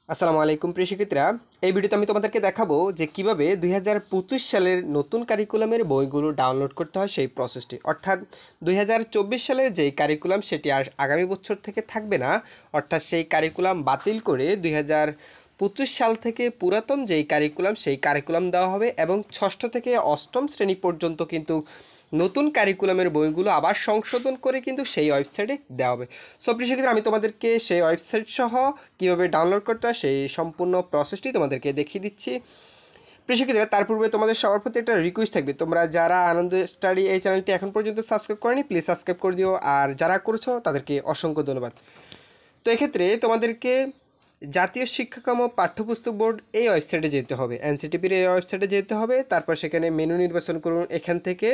আসসালামু আলাইকুম প্রিয় শিক্ষার্থীরা, এই ভিডিওতে আমি তোমাদেরকে দেখাবো যে কিভাবে 2025 সালের নতুন কারিকুলামের বইগুলো ডাউনলোড করতে হয় সেই প্রসেসটি। অর্থাৎ 2024 সালের যেই কারিকুলাম সেটি আর আগামী বছর থেকে থাকবে না, অর্থাৎ সেই কারিকুলাম বাতিল করে 2025 সাল থেকে পুরাতন যেই কারিকুলাম সেই কারিকুলাম দেওয়া হবে এবং ষষ্ঠ থেকে অষ্টম শ্রেণী পর্যন্ত কিন্তু নতুন কারিকুলামের বইগুলো আবার সংশোধন করে কিন্তু সেই ওয়েবসাইটে দেওয়া হবে। সো প্রিয় শিক্ষার্থীরা, আমি তোমাদেরকে সেই ওয়েবসাইট সহ কীভাবে ডাউনলোড করতে হয় সেই সম্পূর্ণ প্রসেসটি তোমাদেরকে দেখিয়ে দিচ্ছি। প্রিয় শিক্ষার্থীরা, তার পূর্বে তোমাদের সবার প্রতি একটা রিকোয়েস্ট থাকবে, তোমরা যারা আনন্দ স্টাডি এই চ্যানেলটি এখন পর্যন্ত সাবস্ক্রাইব করেনি প্লিজ সাবস্ক্রাইব করে দিও, আর যারা করেছো তাদেরকে অসংখ্য ধন্যবাদ। তো এক্ষেত্রে তোমাদেরকে জাতীয় শিক্ষাক্রম পাঠ্যপুস্তক বোর্ড এই ওয়েবসাইটে যেতে হবে, এনসিটিপির এই ওয়েবসাইটে যেতে হবে। তারপর সেখানে মেনু নির্বাচন করুন, এখান থেকে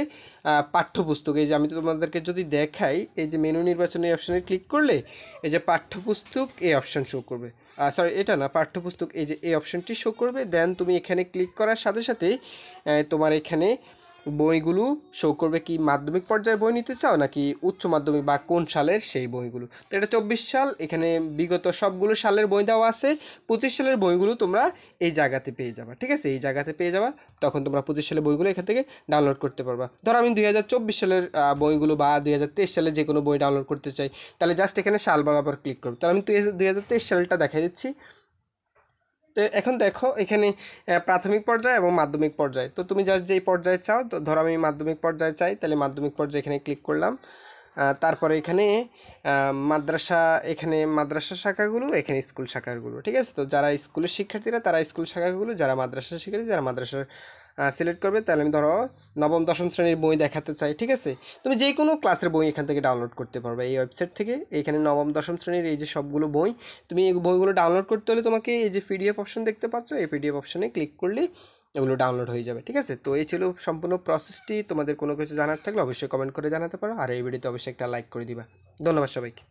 পাঠ্যপুস্তক, এই যে আমি তোমাদেরকে যদি দেখাই, এই যে মেনু নির্বাচন এই অপশানে ক্লিক করলে এই যে পাঠ্যপুস্তক এই অপশান শো করবে, সরি এটা না, পাঠ্যপুস্তক এই যে এই অপশানটি শো করবে। দেন তুমি এখানে ক্লিক করার সাথে সাথেই তোমার এখানে বইগুলো শো করবে, কি মাধ্যমিক পর্যায়ের বই নিতে চাও নাকি উচ্চ মাধ্যমিক বা কোন সালের সেই বইগুলো। তো এটা 24 সাল, এখানে বিগত সবগুলো সালের বই দেওয়া আছে। 25 সালের বইগুলো তোমরা এই জায়গাতে পেয়ে যাবা, ঠিক আছে, এই জায়গাতে পেয়ে যাবা। তখন তোমরা 25 সালের বইগুলো এখান থেকে ডাউনলোড করতে পারবা। ধরো আমি 2024 সালের বইগুলো বা 2023 সালের যে কোনো বই ডাউনলোড করতে চাই, তাহলে জাস্ট এখানে সাল বরাবর ক্লিক করবো। তাহলে আমি 2023 সালটা দেখাই দিচ্ছি। তো এখন দেখো এখানে প্রাথমিক পর্যায়ে এবং মাধ্যমিক পর্যায়ে, তো তুমি জাস্ট যেই পর্যায়ে চাও, তো ধরো আমি মাধ্যমিক পর্যায়ে চাই, তাহলে মাধ্যমিক পর্যায়ে এখানে ক্লিক করলাম। তারপরে এখানে মাদ্রাসা, এখানে মাদ্রাসা শাখাগুলো, এখানে স্কুল শাখাগুলো, ঠিক আছে। তো যারা স্কুলের শিক্ষার্থীরা তারা স্কুল শাখাগুলো, যারা মাদ্রাসার শিক্ষার্থী যারা মাদ্রাসার সিলেক্ট করবে। তাহলে আমি ধরো নবম দশম শ্রেণীর বই দেখাতে চাই, ঠিক আছে। তুমি যে কোনো ক্লাসের বই এখান থেকে ডাউনলোড করতে পারবে এই ওয়েবসাইট থেকে। এখানে নবম দশম শ্রেণীর এই যে সবগুলো বই, তুমি এই বইগুলো ডাউনলোড করতে হলে তোমাকে এই যে পিডিএফ অপশন দেখতে পাচ্ছ, এই পিডিএফ অপশনে ক্লিক করলে এগুলো ডাউনলোড হয়ে যাবে, ঠিক আছে। তো এই ছিল সম্পূর্ণ প্রসেসটি। তোমাদের কোনো কিছু জানার থাকলে অবশ্যই কমেন্ট করে জানাতে পারো, আর এই ভিডিওতে অবশ্যই একটা লাইক করে দিবা। ধন্যবাদ সবাইকে।